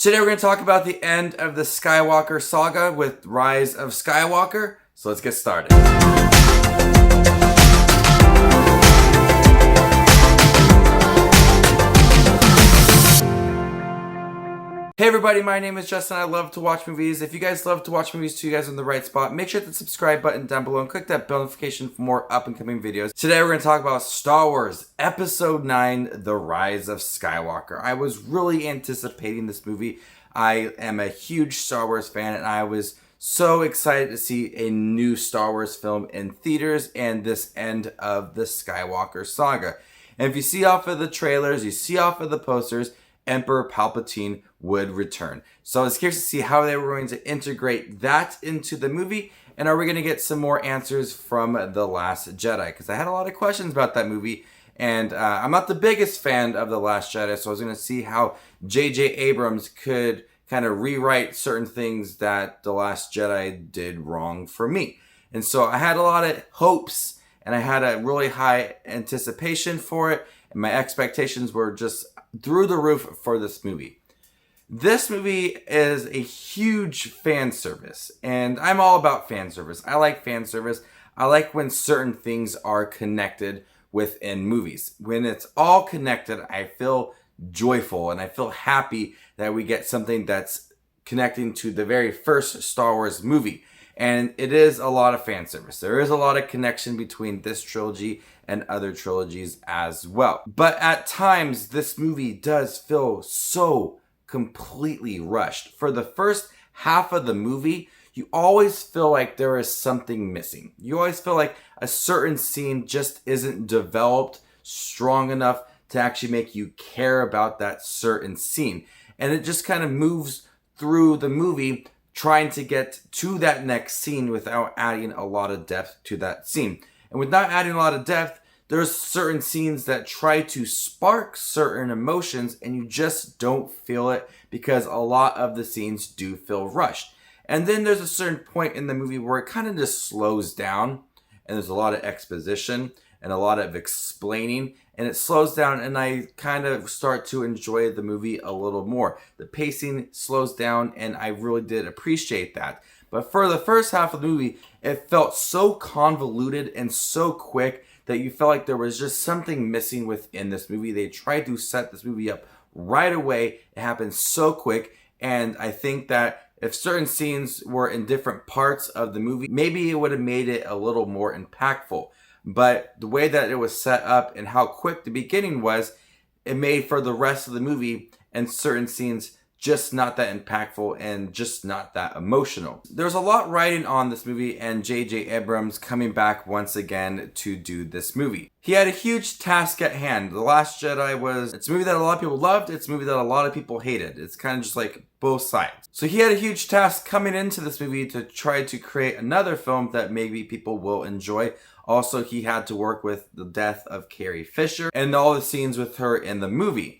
Today we're going to talk about the end of the Skywalker saga with Rise of Skywalker. So let's get started. Hey everybody, my name is Justin. I love to watch movies. If you guys love to watch movies too, you guys are in the right spot. Make sure to hit the subscribe button down below and click that bell notification for more up and coming videos. Today we're going to talk about Star Wars Episode 9, The Rise of Skywalker. I was really anticipating this movie. I am a huge Star Wars fan and I was so excited to see a new Star Wars film in theaters and this end of the Skywalker saga. And if you see off of the trailers, you see off of the posters, Emperor Palpatine would return. So I was curious to see how they were going to integrate that into the movie, and are we going to get some more answers from The Last Jedi? Because I had a lot of questions about that movie, and I'm not the biggest fan of The Last Jedi, so I was going to see how J.J. Abrams could kind of rewrite certain things that The Last Jedi did wrong for me. And so I had a lot of hopes, and I had a really high anticipation for it, and my expectations were just through the roof for this movie. This movie is a huge fan service, and I'm all about fan service. I like fan service. I like when certain things are connected within movies. When it's all connected, I feel joyful and I feel happy that we get something that's connecting to the very first Star Wars movie. And it is a lot of fan service. There is a lot of connection between this trilogy and other trilogies as well. But at times, this movie does feel so completely rushed. For the first half of the movie, you always feel like there is something missing. You always feel like a certain scene just isn't developed strong enough to actually make you care about that certain scene. And it just kind of moves through the movie trying to get to that next scene without adding a lot of depth to that scene. And without adding a lot of depth, there's certain scenes that try to spark certain emotions and you just don't feel it because a lot of the scenes do feel rushed. And then there's a certain point in the movie where it kind of just slows down and there's a lot of exposition and a lot of explaining, and it slows down and I kind of start to enjoy the movie a little more. The pacing slows down and I really did appreciate that. But for the first half of the movie, it felt so convoluted and so quick that you felt like there was just something missing within this movie. They tried to set this movie up right away. It happened so quick, and I think that if certain scenes were in different parts of the movie, maybe it would have made it a little more impactful. But the way that it was set up and how quick the beginning was, it made for the rest of the movie and certain scenes just not that impactful and just not that emotional. There's a lot riding on this movie and J.J. Abrams coming back once again to do this movie. He had a huge task at hand. The Last Jedi it's a movie that a lot of people loved, it's a movie that a lot of people hated. It's kind of just like both sides. So he had a huge task coming into this movie to try to create another film that maybe people will enjoy. Also, he had to work with the death of Carrie Fisher and all the scenes with her in the movie.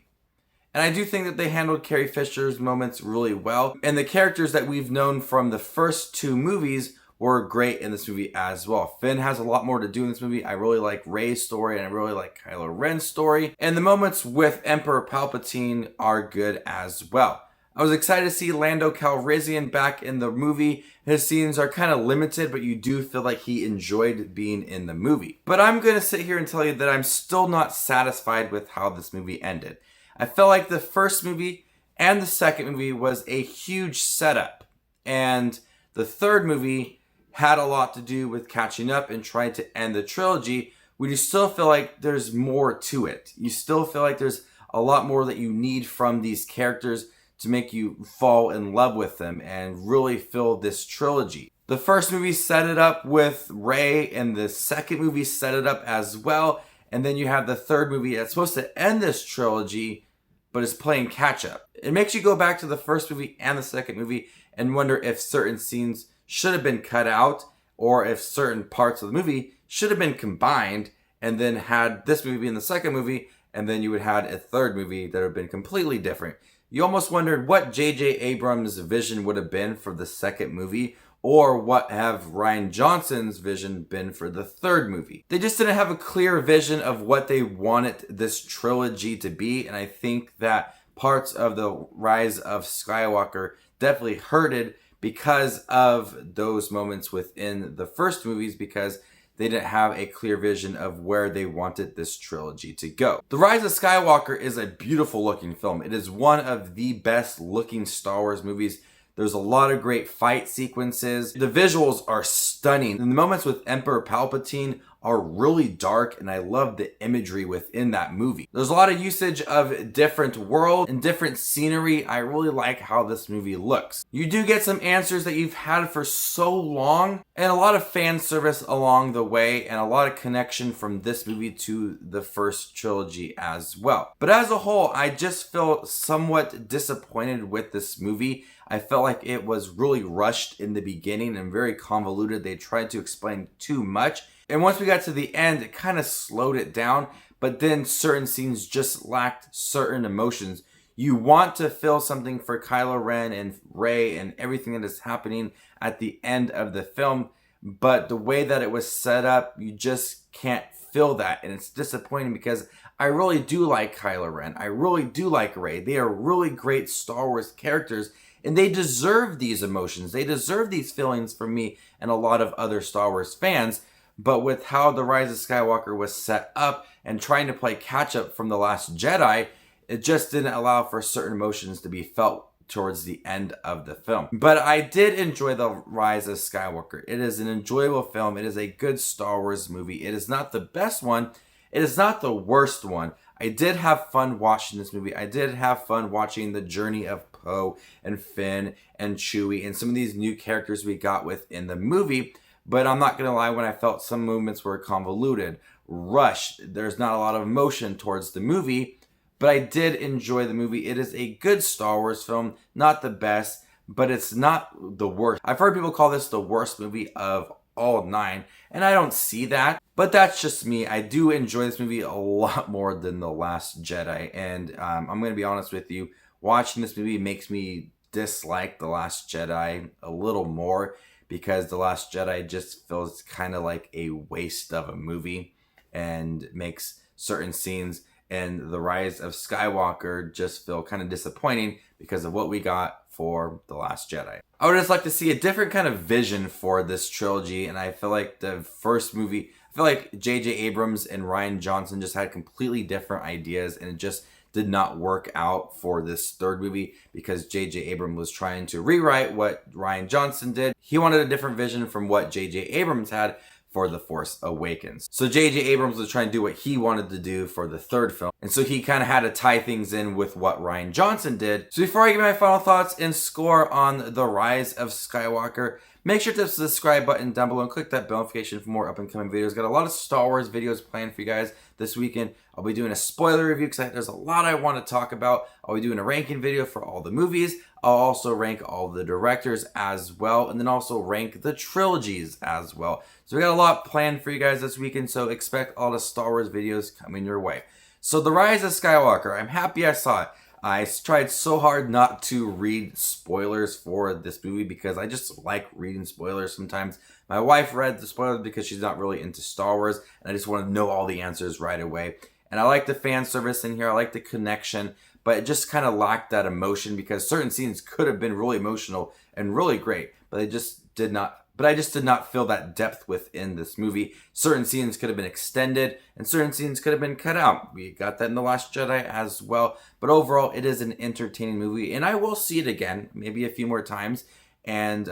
And I do think that they handled Carrie Fisher's moments really well. And the characters that we've known from the first two movies were great in this movie as well. Finn has a lot more to do in this movie. I really like Rey's story and I really like Kylo Ren's story. And the moments with Emperor Palpatine are good as well. I was excited to see Lando Calrissian back in the movie. His scenes are kind of limited, but you do feel like he enjoyed being in the movie. But I'm going to sit here and tell you that I'm still not satisfied with how this movie ended. I felt like the first movie and the second movie was a huge setup. And the third movie had a lot to do with catching up and trying to end the trilogy, when you still feel like there's more to it. You still feel like there's a lot more that you need from these characters to make you fall in love with them and really feel this trilogy. The first movie set it up with Rey, and the second movie set it up as well. And then you have the third movie that's supposed to end this trilogy, but is playing catch up. It makes you go back to the first movie and the second movie and wonder if certain scenes should have been cut out or if certain parts of the movie should have been combined and then had this movie in the second movie, and then you would have a third movie that would have been completely different. You almost wondered what J.J. Abrams' vision would have been for the second movie, or what have Rian Johnson's vision been for the third movie. They just didn't have a clear vision of what they wanted this trilogy to be, and I think that parts of the Rise of Skywalker definitely hurted because of those moments within the first movies, because they didn't have a clear vision of where they wanted this trilogy to go. The Rise of Skywalker is a beautiful looking film. It is one of the best looking Star Wars movies. There's a lot of great fight sequences. The visuals are stunning. And the moments with Emperor Palpatine are really dark, and I love the imagery within that movie. There's a lot of usage of different worlds and different scenery. I really like how this movie looks. You do get some answers that you've had for so long, and a lot of fan service along the way, and a lot of connection from this movie to the first trilogy as well. But as a whole, I just feel somewhat disappointed with this movie. I felt like it was really rushed in the beginning and very convoluted. They tried to explain too much. And once we got to the end, it kind of slowed it down. But then certain scenes just lacked certain emotions. You want to feel something for Kylo Ren and Rey and everything that is happening at the end of the film. But the way that it was set up, you just can't feel that. And it's disappointing because I really do like Kylo Ren. I really do like Rey. They are really great Star Wars characters. And they deserve these emotions. They deserve these feelings from me and a lot of other Star Wars fans. But with how The Rise of Skywalker was set up and trying to play catch up from The Last Jedi, it just didn't allow for certain emotions to be felt towards the end of the film. But I did enjoy The Rise of Skywalker. It is an enjoyable film. It is a good Star Wars movie. It is not the best one. It is not the worst one. I did have fun watching this movie. I did have fun watching the journey of Poe and Finn and Chewie and some of these new characters we got within the movie. But I'm not going to lie, when I felt some movements were convoluted, rushed, there's not a lot of emotion towards the movie. But I did enjoy the movie. It is a good Star Wars film. Not the best, but it's not the worst. I've heard people call this the worst movie of all 9, and I don't see that. But that's just me. I do enjoy this movie a lot more than The Last Jedi. And I'm going to be honest with you, watching this movie makes me dislike The Last Jedi a little more, because The Last Jedi just feels kind of like a waste of a movie and makes certain scenes in The Rise of Skywalker just feel kind of disappointing because of what we got for The Last Jedi. I would just like to see a different kind of vision for this trilogy, and I feel like the first movie, I feel like J.J. Abrams and Rian Johnson just had completely different ideas, and it just did not work out for this third movie because J.J. Abrams was trying to rewrite what Rian Johnson did. He wanted a different vision from what J.J. Abrams had for The Force Awakens. So J.J. Abrams was trying to do what he wanted to do for the third film. And so he kind of had to tie things in with what Rian Johnson did. So before I give my final thoughts and score on The Rise of Skywalker, make sure to hit the subscribe button down below and click that bell notification for more up and coming videos. Got a lot of Star Wars videos planned for you guys this weekend. I'll be doing a spoiler review because there's a lot I want to talk about. I'll be doing a ranking video for all the movies. I'll also rank all the directors as well, and then also rank the trilogies as well. So we got a lot planned for you guys this weekend, so expect all the Star Wars videos coming your way. So The Rise of Skywalker, I'm happy I saw it. I tried so hard not to read spoilers for this movie because I just like reading spoilers sometimes. My wife read the spoilers because she's not really into Star Wars, and I just want to know all the answers right away. And I like the fan service in here. I like the connection, but it just kind of lacked that emotion because certain scenes could have been really emotional and really great, but they just did not. But I just did not feel that depth within this movie. Certain scenes could have been extended and certain scenes could have been cut out. We got that in The Last Jedi as well. But overall, it is an entertaining movie, and I will see it again, maybe a few more times, and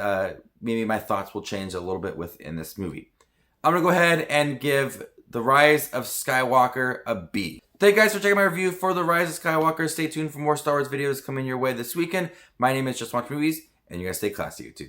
maybe my thoughts will change a little bit within this movie. I'm going to go ahead and give The Rise of Skywalker a B. Thank you guys for checking my review for The Rise of Skywalker. Stay tuned for more Star Wars videos coming your way this weekend. My name is Just Watch Movies, and you guys stay classy, YouTube.